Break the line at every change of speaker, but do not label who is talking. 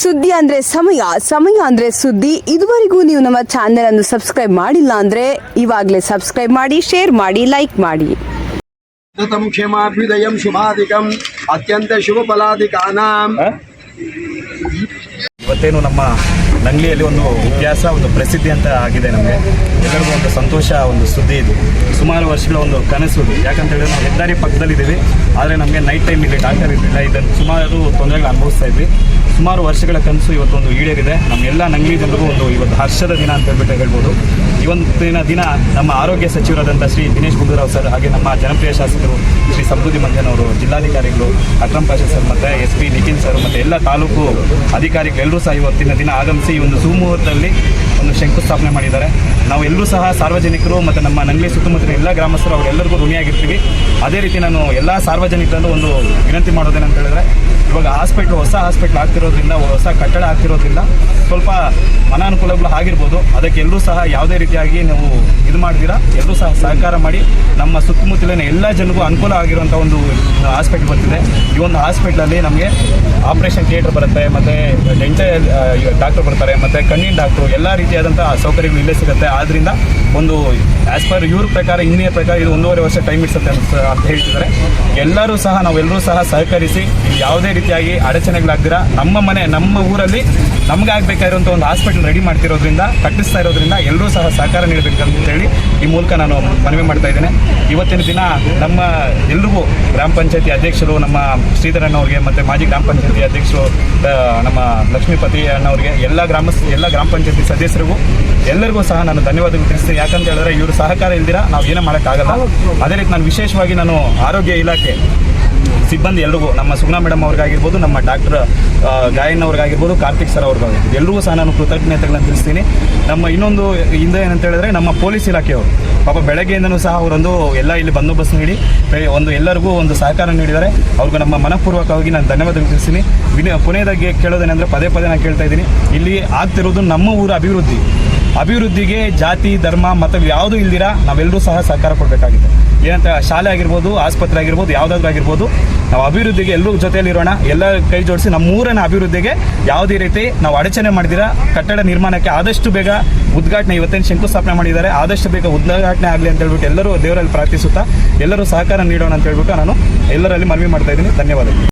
ಸುದ್ದಿ ಅಂದ್ರೆ ಸಮಯ, ಸಮಯ ಅಂದ್ರೆ ಸುದ್ದಿ. ಇದುವರೆಗೂ ನೀವು ನಮ್ಮ ಚಾನೆಲ್ ಅನ್ನು ಸಬ್ಸ್ಕ್ರೈಬ್ ಮಾಡಿಲ್ಲ ಅಂದ್ರೆ ಇವಾಗಲೇ ಸಬ್ಸ್ಕ್ರೈಬ್ ಮಾಡಿ, ಶೇರ್ ಮಾಡಿ, ಲೈಕ್ ಮಾಡಿ.
ಕ್ಷೇಮಾಭ್ಯುದಯಂ ಶುಭಾಧಿಕಂ ಅತ್ಯಂತ ಶುಭ ಫಲಾಧಿಕಾನಾಂ.
ಇವತ್ತೇನು ನಮ್ಮ ನಂಗ್ಲಿಯಲ್ಲಿ ಒಂದು ಇತಿಹಾಸ, ಒಂದು ಪ್ರಸಿದ್ಧಿ ಅಂತ ಆಗಿದೆ. ನಮಗೆ ಎಲ್ಲರಿಗೂ ಒಂದು ಸಂತೋಷ, ಒಂದು ಸುದ್ದಿ ಇದು. ಸುಮಾರು ವರ್ಷಗಳ ಒಂದು ಕನಸು ಇದು. ಯಾಕಂತ ಹೇಳಿದ್ರೆ ನಾವು ಹೆದ್ದಾರಿ ಪಕ್ಕದಲ್ಲಿದ್ದೀವಿ, ಆದರೆ ನಮಗೆ ನೈಟ್ ಟೈಮ್ ಇಲ್ಲಿ ಡಾಕ್ಟರ್ ಇರಲಿಲ್ಲ. ಇದನ್ನು ಸುಮಾರು ತೊಂದರೆಗಳು ಅನುಭವಿಸ್ತಾ ಇದ್ವಿ. ಸುಮಾರು ವರ್ಷಗಳ ಕನಸು ಇವತ್ತೊಂದು ಈಡೇರಿದೆ. ನಮ್ಮೆಲ್ಲ ನಂಗ್ಲಿ ಜನರಿಗೂ ಒಂದು ಇವತ್ತು ಹರ್ಷದ ದಿನ ಅಂತ ಹೇಳ್ಬೋದು. ಇವತ್ತಿನ ದಿನ ನಮ್ಮ ಆರೋಗ್ಯ ಸಚಿವರಾದಂಥ ಶ್ರೀ ದಿನೇಶ್ ಗುಂಡೂರಾವ್ ಸರ್, ಹಾಗೆ ನಮ್ಮ ಜನಪ್ರಿಯ ಶಾಸಕರು ಶ್ರೀ ಸಮೃದ್ಧಿ ಮಂಜನವರು, ಜಿಲ್ಲಾಧಿಕಾರಿಗಳು ಅಕ್ರಮ್ ಪಾಷಾ ಸರ್, ಮತ್ತು SP ನಿಖಿಲ್ ಸರ್, ಮತ್ತು ಎಲ್ಲ ತಾಲೂಕು ಅಧಿಕಾರಿಗಳೆಲ್ಲರೂ ಸಹ ಇವತ್ತಿನ ದಿನ ಆಗಮಿಸಿ ಈ ಒಂದು ಸುಮುಹೂರ್ತದಲ್ಲಿ ಒಂದು ಶಂಕುಸ್ಥಾಪನೆ ಮಾಡಿದ್ದಾರೆ. ನಾವು ಎಲ್ಲರೂ ಸಹ ಸಾರ್ವಜನಿಕರು ಮತ್ತು ನಮ್ಮ ನಂಗ್ಲಿ ಸುತ್ತಮುತ್ತಲಿನ ಎಲ್ಲ ಗ್ರಾಮಸ್ಥರು ಅವರೆಲ್ಲರಿಗೂ ಋಣಿಯಾಗಿರ್ತೀವಿ. ಅದೇ ರೀತಿ ನಾನು ಎಲ್ಲ ಸಾರ್ವಜನಿಕರಲ್ಲೂ ಒಂದು ವಿನಂತಿ ಮಾಡೋದೇನಂತ ಹೇಳಿದ್ರೆ, ಇವಾಗ ಹೊಸ ಹಾಸ್ಪಿಟ್ಲ್ ಆಗ್ತಿರೋದ್ರಿಂದ, ಹೊಸ ಕಟ್ಟಡ ಆಗ್ತಿರೋದ್ರಿಂದ ಸ್ವಲ್ಪ ಅನಾನುಕೂಲಗಳು ಆಗಿರ್ಬೋದು. ಅದಕ್ಕೆ ಎಲ್ಲರೂ ಸಹ ಯಾವುದೇ ರೀತಿಯಾಗಿ ನೀವು ಇದು ಮಾಡಿದ್ದೀರಾ, ಎಲ್ಲರೂ ಸಹ ಸಹಕಾರ ಮಾಡಿ ನಮ್ಮ ಸುತ್ತಮುತ್ತಲಿನ ಎಲ್ಲ ಜನರಿಗೂ ಅನುಕೂಲ ಆಗಿರುವಂಥ ಒಂದು ಹಾಸ್ಪಿಟ್ಲ್ ಬರ್ತಿದೆ. ಈ ಒಂದು ಹಾಸ್ಪಿಟ್ಲಲ್ಲಿ ನಮಗೆ ಆಪರೇಷನ್ ಥಿಯೇಟರ್ ಬರುತ್ತೆ, ಮತ್ತು ಡೆಂಟಲ್ ಡಾಕ್ಟರ್ ಬರ್ತಾರೆ, ಮತ್ತು ಕಣ್ಣಿನ ಡಾಕ್ಟ್ರು, ಎಲ್ಲ ರೀತಿಯಾದಂಥ ಸೌಕರ್ಯಗಳು ಇಲ್ಲೇ ಸಿಗುತ್ತೆ. ಆದ್ದರಿಂದ ಒಂದು ಆ್ಯಸ್ ಪರ್ ಇವ್ರ ಪ್ರಕಾರ, ಇಂಜಿನಿಯರ್ ಪ್ರಕಾರ ಇದು 1.5 ವರ್ಷ ಟೈಮ್ ಇಡ್ಸುತ್ತೆ ಅಂತ ಹೇಳ್ತಿದ್ದಾರೆ. ಎಲ್ಲರೂ ಸಹ ನಾವೆಲ್ಲರೂ ಸಹ ಸಹಕರಿಸಿ ಯಾವುದೇ ರೀತಿಯಾಗಿ ಅಡಚಣೆಗಳಾಗ್ದಿರಾ ನಮ್ಮ ಮನೆ, ನಮ್ಮ ಊರಲ್ಲಿ ನಮ್ಗೆ ಆಗಬೇಕಾಗಿರುವಂಥ ಒಂದು ಹಾಸ್ಪಿಟಲ್ ರೆಡಿ ಮಾಡ್ತಿರೋದ್ರಿಂದ, ಕಟ್ಟಿಸ್ತಾ ಇರೋದ್ರಿಂದ ಎಲ್ಲರೂ ಸಹ ಸಹಕಾರ ನೀಡಬೇಕಂತ ಹೇಳಿ ಈ ಮೂಲಕ ನಾನು ಮನವಿ ಮಾಡ್ತಾ ಇದ್ದೇನೆ. ಇವತ್ತಿನ ದಿನ ನಮ್ಮ ಎಲ್ರಿಗೂ ಗ್ರಾಮ ಪಂಚಾಯತಿ ಅಧ್ಯಕ್ಷರು ನಮ್ಮ ಶ್ರೀಧರ್ ಅಣ್ಣವ್ರಿಗೆ, ಮತ್ತು ಮಾಜಿ ಗ್ರಾಮ ಪಂಚಾಯತಿ ಅಧ್ಯಕ್ಷರು ನಮ್ಮ ಲಕ್ಷ್ಮೀಪತಿ ಅಣ್ಣವ್ರಿಗೆ, ಎಲ್ಲ ಗ್ರಾಮ ಪಂಚಾಯತಿ ಸದಸ್ಯರಿಗೂ ಎಲ್ಲರಿಗೂ ಸಹ ನಾನು ಧನ್ಯವಾದಗಳು ತಿಳಿಸ್ತೀನಿ. ಯಾಕಂತ ಹೇಳಿದ್ರೆ ಇವರು ಸಹಕಾರ ಇಲ್ದಿರಾ ನಾವು ಏನೂ ಮಾಡೋಕ್ಕಾಗಲ್ಲ. ಅದೇ ರೀತಿ ನಾನು ವಿಶೇಷವಾಗಿ ನಾನು ಆರೋಗ್ಯ ಇಲಾಖೆ ಸಿಬ್ಬಂದಿ ಎಲ್ರಿಗೂ, ನಮ್ಮ ಸುಗ್ನಾ ಮೇಡಮ್ ಅವ್ರಿಗಾಗಿರ್ಬೋದು, ನಮ್ಮ ಡಾಕ್ಟರ್ ಗಾಯನ್ ಅವ್ರಿಗಾಗಿರ್ಬೋದು, ಕಾರ್ತಿಕ್ ಸರ್ ಅವ್ರಿಗಾಗಿರ್ಬೋದು, ಎಲ್ಲರಿಗೂ ಸಹ ನಾನು ಕೃತಜ್ಞತೆಗಳನ್ನು ತಿಳಿಸ್ತೀನಿ. ನಮ್ಮ ಇನ್ನೊಂದು ಹಿಂದೆ ಏನಂತ ಹೇಳಿದ್ರೆ, ನಮ್ಮ ಪೊಲೀಸ್ ಇಲಾಖೆಯವರು ಪಾಪ ಬೆಳಗ್ಗೆಯಿಂದನೂ ಸಹ ಅವರೊಂದು ಎಲ್ಲ ಇಲ್ಲಿ ಬಂದೋಬಸ್ತ್ ನೀಡಿ ಒಂದು ಎಲ್ಲರಿಗೂ ಒಂದು ಸಹಕಾರ ನೀಡಿದ್ದಾರೆ. ಅವ್ರಿಗೂ ನಮ್ಮ ಮನಪೂರ್ವಕವಾಗಿ ನಾನು ಧನ್ಯವಾದಗಳು ತಿಳಿಸ್ತೀನಿ. ಕೊನೆಯದಾಗಿ ಕೇಳೋದೇನೆಂದರೆ, ಪದೇ ನಾನು ಕೇಳ್ತಾ ಇದ್ದೀನಿ, ಇಲ್ಲಿ ಆಗ್ತಿರೋದು ನಮ್ಮ ಊರ ಅಭಿವೃದ್ಧಿಗೆ ಜಾತಿ, ಧರ್ಮ, ಮತ ಯಾವುದೂ ಇಲ್ದಿರಾ ನಾವೆಲ್ಲರೂ ಸಹ ಸಹಕಾರ ಕೊಡಬೇಕಾಗಿದೆ. ಏನಂತ ಶಾಲೆ ಆಗಿರ್ಬೋದು, ಆಸ್ಪತ್ರೆ ಆಗಿರ್ಬೋದು, ಯಾವುದಾದ್ರೂ ಆಗಿರ್ಬೋದು, ನಾವು ಅಭಿವೃದ್ಧಿಗೆ ಎಲ್ಲರೂ ಜೊತೆಯಲ್ಲಿರೋಣ. ಎಲ್ಲ ಕೈ ಜೋಡಿಸಿ ನಮ್ಮ ಊರಿನ ಅಭಿವೃದ್ಧಿಗೆ ಯಾವುದೇ ರೀತಿ ನಾವು ಅಡಚಣೆ ಮಾಡಿದಿರಾ, ಕಟ್ಟಡ ನಿರ್ಮಾಣಕ್ಕೆ ಆದಷ್ಟು ಬೇಗ ಉದ್ಘಾಟನೆ, ಇವತ್ತೇನು ಶಂಕುಸ್ಥಾಪನೆ ಮಾಡಿದ್ದಾರೆ, ಆದಷ್ಟು ಬೇಗ ಉದ್ಘಾಟನೆ ಆಗಲಿ ಅಂತ ಹೇಳ್ಬಿಟ್ಟು ಎಲ್ಲರೂ ದೇವರಲ್ಲಿ ಪ್ರಾರ್ಥಿಸುತ್ತಾ ಎಲ್ಲರೂ ಸಹಕಾರ ನೀಡೋಣ ಅಂತ ಹೇಳ್ಬಿಟ್ಟು ನಾನು ಎಲ್ಲರಲ್ಲಿ ಮನವಿ ಮಾಡ್ತಾ ಇದ್ದೀನಿ. ಧನ್ಯವಾದಗಳು.